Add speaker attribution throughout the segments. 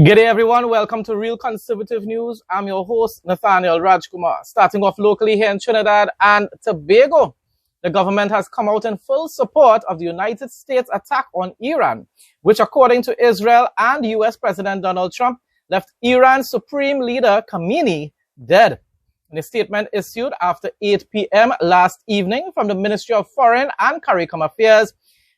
Speaker 1: Good day, everyone. Welcome to Real Conservative News. I'm your host, Nathaniel Rajkumar. Starting off locally here in Trinidad and Tobago, the government has come out in full support of the United States attack on Iran, which, according to Israel and US President Donald Trump, left Iran's supreme leader, Khamenei, dead. In a statement issued after 8 p.m. last evening from the Ministry of Foreign and CARICOM Affairs,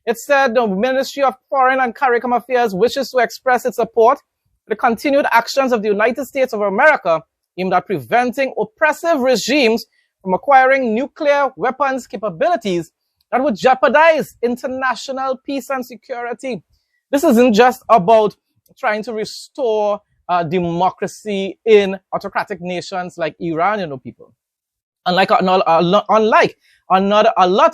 Speaker 1: it said the Ministry of Foreign and CARICOM Affairs wishes to express its support the continued actions of the United States of America aimed at preventing oppressive regimes from acquiring nuclear weapons capabilities that would jeopardize international peace and security. This isn't just about trying to restore democracy in autocratic nations like Iran, people. Unlike a lot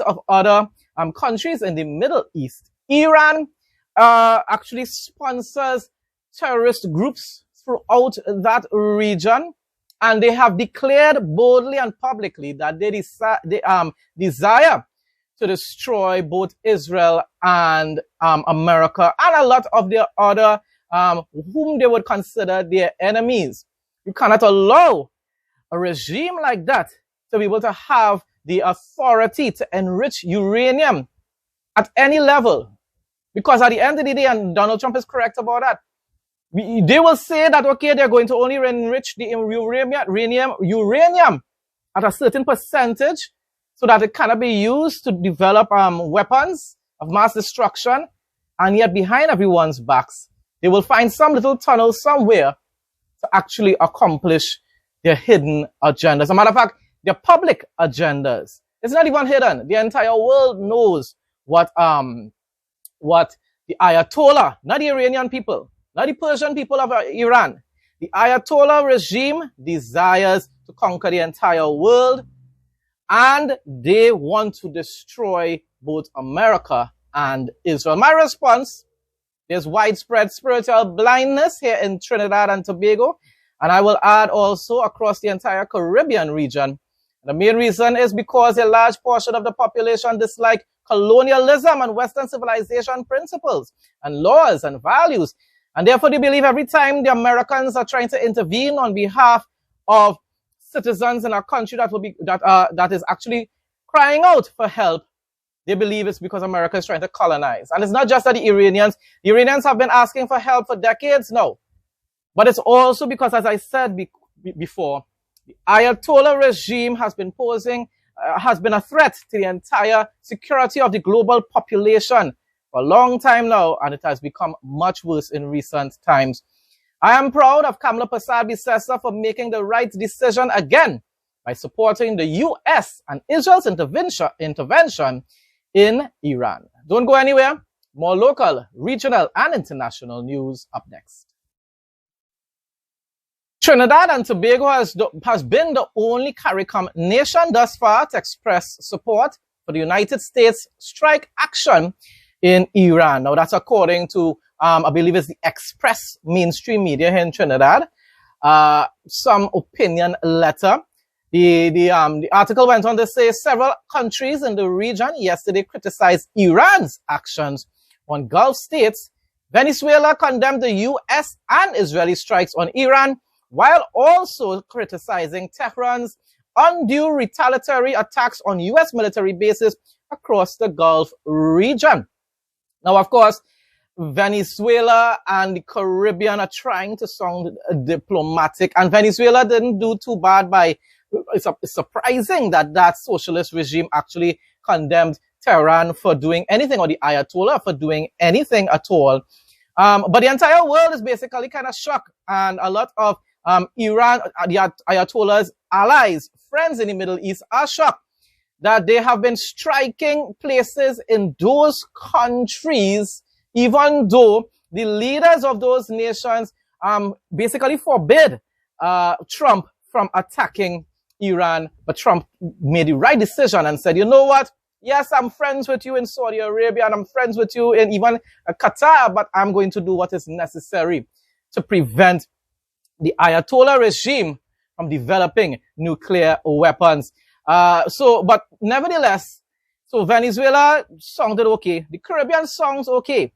Speaker 1: of other countries in the Middle East, Iran actually sponsors terrorist groups throughout that region, and they have declared boldly and publicly that they desire to destroy both Israel and America and a lot of their other whom they would consider their enemies. You cannot allow a regime like that to be able to have the authority to enrich uranium at any level, because at the end of the day, and Donald Trump is correct about that, they will say that, okay, they're going to only enrich the uranium at a certain percentage so that it cannot be used to develop weapons of mass destruction. And yet behind everyone's backs, they will find some little tunnel somewhere to actually accomplish their hidden agendas. As a matter of fact, their public agendas. It's not even hidden. The entire world knows what the Ayatollah, not the Iranian people, not the Persian people of Iran. The Ayatollah regime desires to conquer the entire world, and they want to destroy both America and Israel. My response, there's widespread spiritual blindness here in Trinidad and Tobago, and I will add also across the entire Caribbean region. The main reason is because a large portion of the population dislike colonialism and Western civilization principles and laws and values. And therefore, they believe every time the Americans are trying to intervene on behalf of citizens in a country that is actually crying out for help, they believe it's because America is trying to colonize. And it's not just that the Iranians have been asking for help for decades now. But it's also because, as I said before, the Ayatollah regime has been a threat to the entire security of the global population for a long time now, and it has become much worse in recent times. I am proud of Kamla Persad-Bissessar for making the right decision again by supporting the US and Israel's intervention in Iran. Don't go anywhere. More local, regional, and international news up next. Trinidad and Tobago has been the only CARICOM nation thus far to express support for the United States strike action in Iran. Now, that's according to, I believe it's the Express mainstream media here in Trinidad, some opinion letter. The article went on to say several countries in the region yesterday criticized Iran's actions on Gulf states. Venezuela condemned the US and Israeli strikes on Iran, while also criticizing Tehran's undue retaliatory attacks on US military bases across the Gulf region. Now, of course, Venezuela and the Caribbean are trying to sound diplomatic, and Venezuela didn't do too bad by, it's surprising that socialist regime actually condemned Tehran for doing anything, or the Ayatollah for doing anything at all. But the entire world is basically kind of shocked, and a lot of Iran, the Ayatollah's allies, friends in the Middle East are shocked that they have been striking places in those countries, even though the leaders of those nations basically forbid Trump from attacking Iran. But Trump made the right decision and said, you know what? Yes, I'm friends with you in Saudi Arabia, and I'm friends with you in even Qatar, but I'm going to do what is necessary to prevent the Ayatollah regime from developing nuclear weapons. But nevertheless, so Venezuela sounded okay. The Caribbean sounds okay.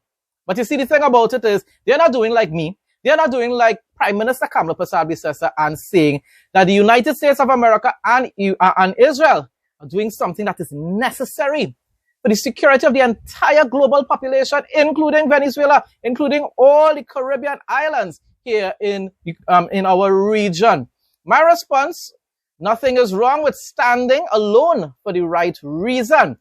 Speaker 1: But you see, the thing about it is, they're not doing like me. They are not doing like Prime Minister Kamla Persad-Bissessar and saying that the United States of America and Israel are doing something that is necessary for the security of the entire global population, including Venezuela, including all the Caribbean islands here in our region. My response, nothing is wrong with standing alone for the right reason.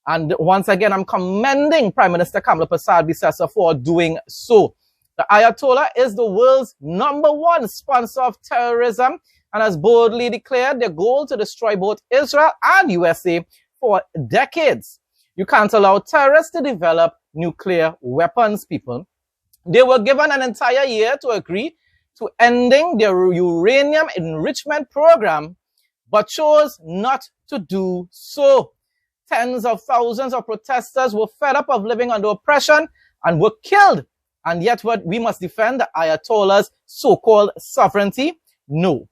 Speaker 1: And once again, I'm commending Prime Minister Kamla Persad-Bissessar for doing so. The Ayatollah is the world's #1 sponsor of terrorism and has boldly declared their goal to destroy both Israel and USA for decades. You can't allow terrorists to develop nuclear weapons, people. They were given an entire year to agree to ending their uranium enrichment program, but chose not to do so. Tens of thousands of protesters were fed up of living under oppression and were killed. And yet we must defend the Ayatollah's so-called sovereignty? No.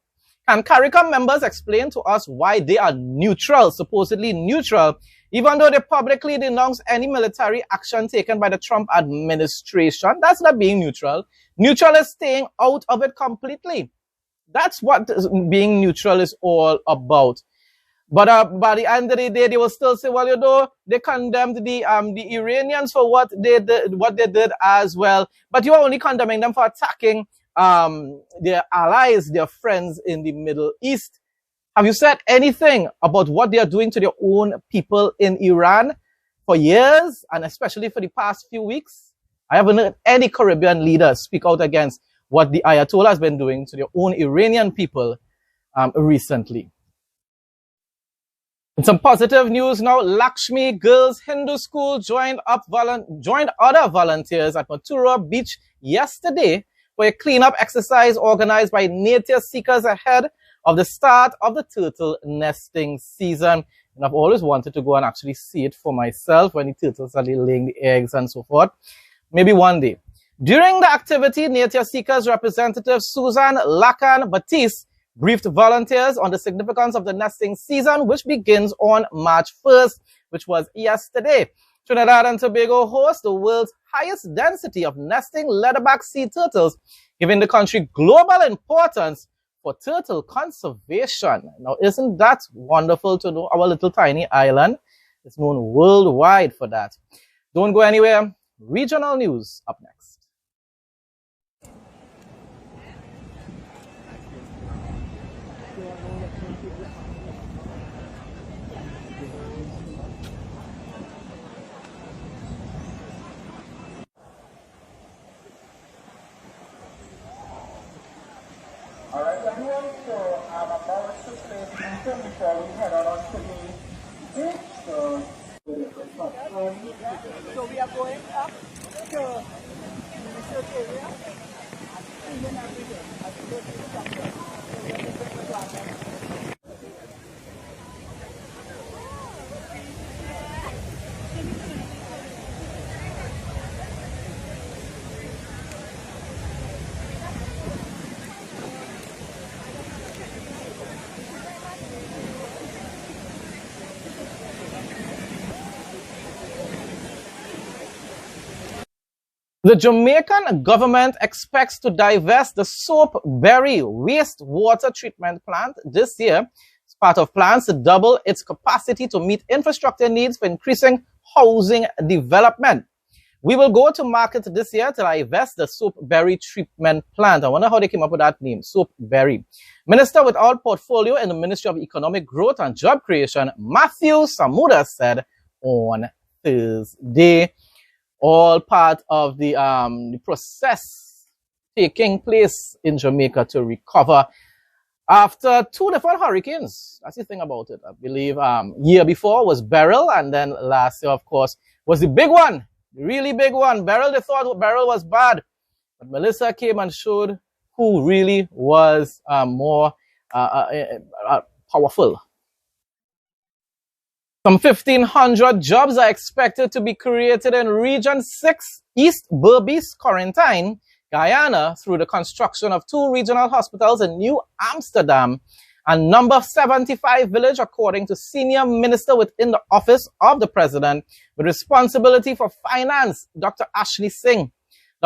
Speaker 1: Can CARICOM members explain to us why they are neutral, supposedly neutral, even though they publicly denounce any military action taken by the Trump administration? That's not being neutral. Neutral is staying out of it completely. That's what being neutral is all about. But by the end of the day, they will still say, well, you know, they condemned the Iranians for what they did as well. But you're only condemning them for attacking their allies, their friends in the Middle East. Have you said anything about what they are doing to their own people in Iran for years, and especially for the past few weeks? I haven't heard any Caribbean leader speak out against what the Ayatollah has been doing to their own Iranian people recently. In some positive news now, Lakshmi Girls Hindu School joined other volunteers at Mathura Beach yesterday for a cleanup exercise organized by nature seekers ahead of the start of the turtle nesting season. And I've always wanted to go and actually see it for myself when the turtles are laying the eggs and so forth. Maybe one day. During the activity, nature seekers representative Susan Lacan Batiste briefed volunteers on the significance of the nesting season, which begins on March 1st, which was yesterday. Trinidad and Tobago hosts the world's highest density of nesting leatherback sea turtles, giving the country global importance for turtle conservation. Now, isn't that wonderful to know? Our little tiny island is known worldwide for that. Don't go anywhere. Regional news up next.
Speaker 2: All right, everyone, so I'm about to place into before we head on to the beach. So we are going up to the research area and then everything. I think we'll see something. So we are taking the glass.
Speaker 1: The Jamaican government expects to divest the Soapberry wastewater treatment plant this year as part of plans to double its capacity to meet infrastructure needs for increasing housing development. We will go to market this year to divest the Soapberry treatment plant. I wonder how they came up with that name, Soapberry. Minister with all portfolio in the Ministry of Economic Growth and Job Creation, Matthew Samuda, said on Thursday. All part of the process taking place in Jamaica to recover after 2 different hurricanes. That's the thing about it. I believe year before was Beryl, and then last year, of course, was the big one, the really big one. Beryl, they thought Beryl was bad, but Melissa came and showed who really was more powerful. Some 1,500 jobs are expected to be created in Region 6, East Berbice, Quarantine, Guyana, through the construction of 2 regional hospitals in New Amsterdam and number 75 village, according to senior minister within the office of the president with responsibility for finance, Dr. Ashley Singh.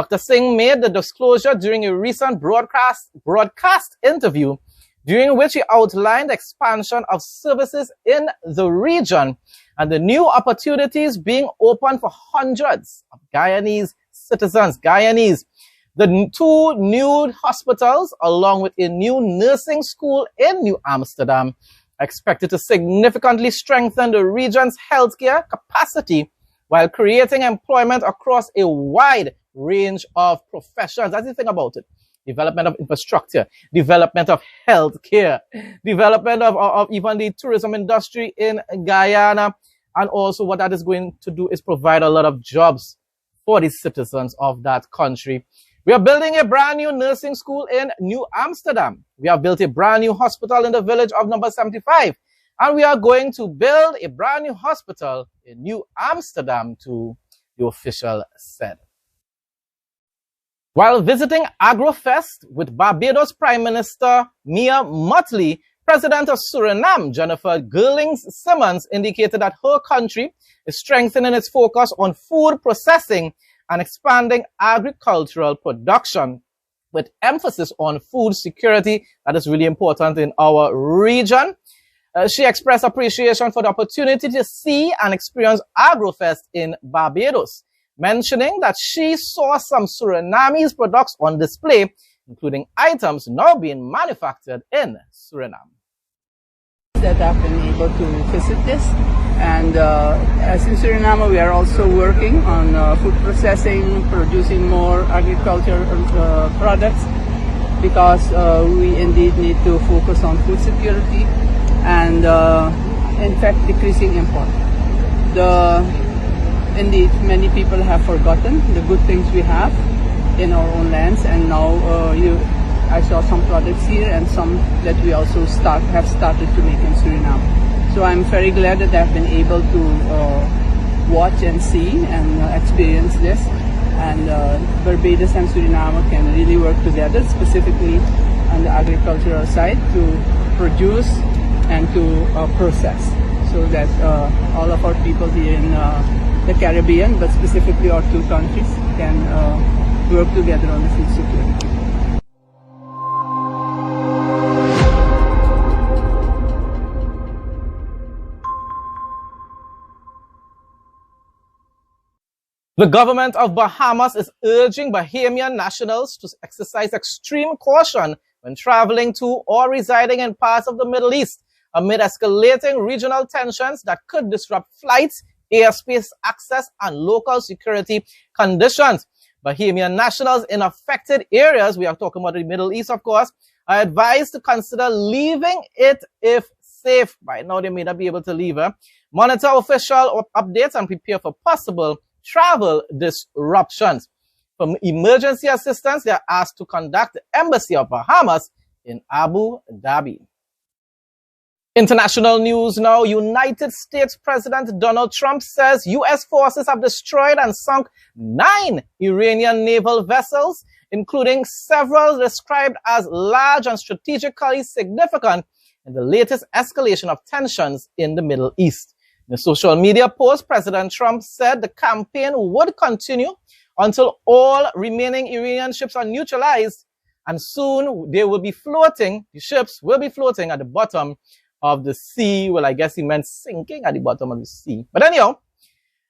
Speaker 1: Dr. Singh made the disclosure during a recent broadcast interview, during which he outlined the expansion of services in the region and the new opportunities being opened for hundreds of Guyanese citizens. The 2 new hospitals, along with a new nursing school in New Amsterdam, are expected to significantly strengthen the region's healthcare capacity while creating employment across a wide range of professions. That's the thing about it. Development of infrastructure, development of healthcare, development of even the tourism industry in Guyana. And also what that is going to do is provide a lot of jobs for the citizens of that country. We are building a brand new nursing school in New Amsterdam. We have built a brand new hospital in the village of number 75. And we are going to build a brand new hospital in New Amsterdam too, the official said. While visiting AgroFest with Barbados Prime Minister Mia Mottley, President of Suriname, Jennifer Gerlings-Simmons, indicated that her country is strengthening its focus on food processing and expanding agricultural production, with emphasis on food security. That is really important in our region. She expressed appreciation for the opportunity to see and experience AgroFest in Barbados, mentioning that she saw some Surinamese products on display, including items now being manufactured in Suriname.
Speaker 2: That I've been able to visit this, and as in Suriname we are also working on food processing, producing more agricultural products, because we indeed need to focus on food security and in fact decreasing import. Indeed, many people have forgotten the good things we have in our own lands, and now I saw some products here and some that we also have started to make in Suriname. So I'm very glad that I've been able to watch and see and experience this, and Barbados and Suriname can really work together, specifically on the agricultural side, to produce and to process, so that all of our people here in the Caribbean, but specifically our 2 countries, can work together on the food security.
Speaker 1: The government of Bahamas is urging Bahamian nationals to exercise extreme caution when traveling to or residing in parts of the Middle East amid escalating regional tensions that could disrupt flights, airspace access, and local security conditions. Bahamian nationals in affected areas, we are talking about the Middle East, of course, are advised to consider leaving it if safe. By now, they may not be able to leave. Monitor official updates and prepare for possible travel disruptions. For emergency assistance, they are asked to contact the Embassy of Bahamas in Abu Dhabi. International news now. United States President Donald Trump says U.S. forces have destroyed and sunk 9 Iranian naval vessels, including several described as large and strategically significant in the latest escalation of tensions in the Middle East. In a social media post, President Trump said the campaign would continue until all remaining Iranian ships are neutralized, and soon they will be floating, the ships will be floating at the bottom of the sea. Well, I guess he meant sinking at the bottom of the sea. But anyhow,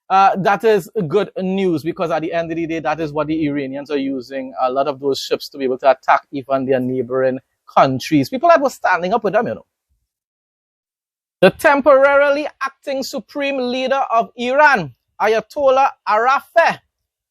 Speaker 1: that is good news, because at the end of the day, that is what the Iranians are using a lot of those ships to be able to attack even their neighboring countries. People that were standing up with them, you know. The temporarily acting supreme leader of Iran, Ayatollah Arafat,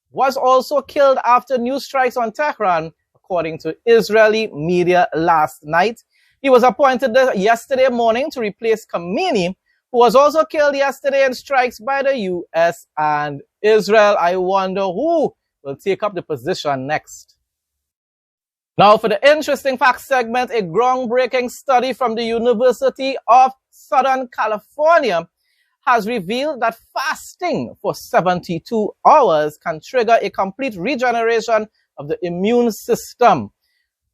Speaker 1: was also killed after new strikes on Tehran, according to Israeli media last night. He was appointed yesterday morning to replace Khamenei, who was also killed yesterday in strikes by the U.S. and Israel. I wonder who will take up the position next. Now, for the interesting facts segment, a groundbreaking study from the University of Southern California has revealed that fasting for 72 hours can trigger a complete regeneration of the immune system.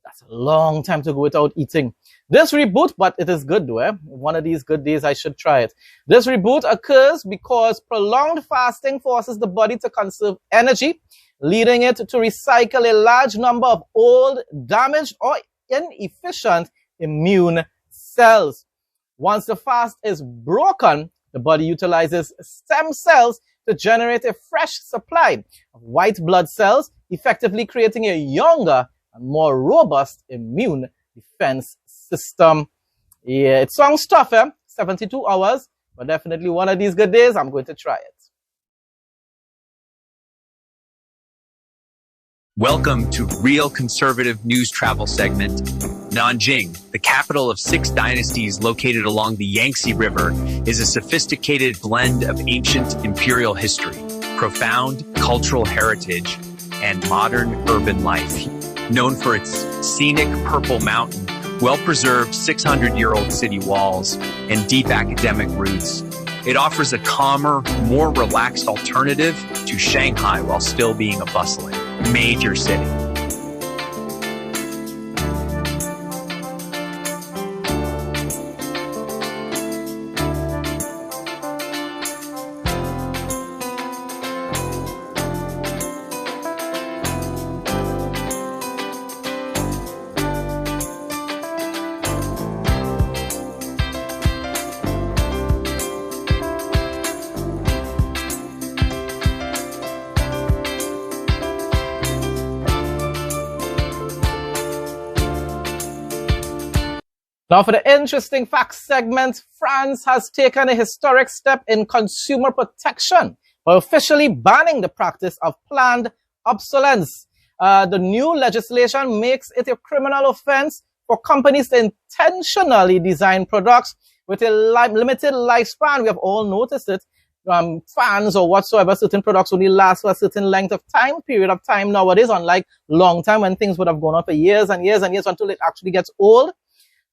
Speaker 1: That's a long time to go without eating. This reboot, but it is good though. One of these good days I should try it. This reboot occurs because prolonged fasting forces the body to conserve energy leading it to recycle a large number of old, damaged, or inefficient immune cells. Once the fast is broken, the body utilizes stem cells to generate a fresh supply of white blood cells, effectively creating a younger and more robust immune defense system. Yeah, it sounds tough, 72 hours, but definitely one of these good days, I'm going to try it.
Speaker 3: Welcome to Real Conservative News Travel segment. Nanjing, the capital of 6 dynasties located along the Yangtze River, is a sophisticated blend of ancient imperial history, profound cultural heritage, and modern urban life. Known for its scenic Purple Mountain, well-preserved 600-year-old city walls, and deep academic roots, it offers a calmer, more relaxed alternative to Shanghai while still being a bustling major city.
Speaker 1: Now for the interesting facts segment, France has taken a historic step in consumer protection by officially banning the practice of planned obsolescence. The new legislation makes it a criminal offense for companies to intentionally design products with a limited lifespan. We have all noticed it. Fans or whatsoever, certain products only last for a certain length of time, period of time nowadays, unlike long time when things would have gone on for years and years and years until it actually gets old.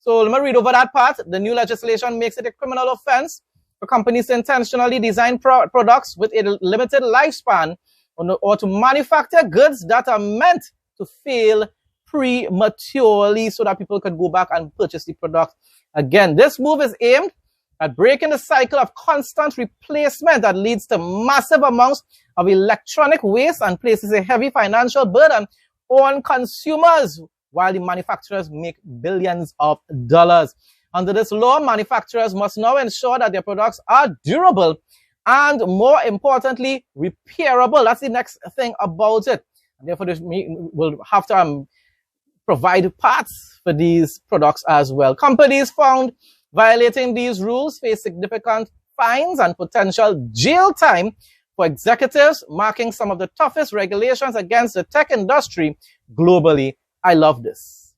Speaker 1: So let me read over that part. The new legislation makes it a criminal offense for companies to intentionally design products with a limited lifespan or to manufacture goods that are meant to fail prematurely so that people can go back and purchase the product again. This move is aimed at breaking the cycle of constant replacement that leads to massive amounts of electronic waste and places a heavy financial burden on consumers, while the manufacturers make billions of dollars. Under this law, manufacturers must now ensure that their products are durable and, more importantly, repairable. That's the next thing about it. And therefore, we'll have to provide parts for these products as well. Companies found violating these rules face significant fines and potential jail time for executives, marking some of the toughest regulations against the tech industry globally. I love this.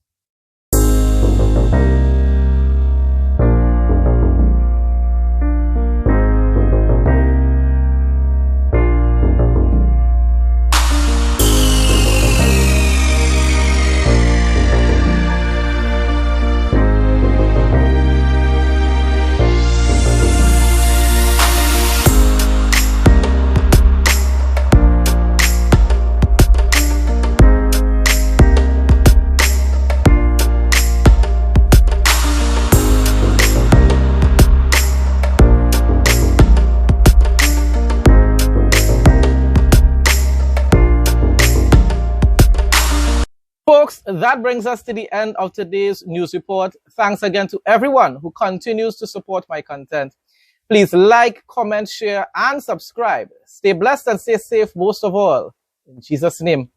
Speaker 1: Folks, that brings us to the end of today's news report. Thanks again to everyone who continues to support my content. Please like, comment, share, and subscribe. Stay blessed and stay safe most of all. In Jesus' name.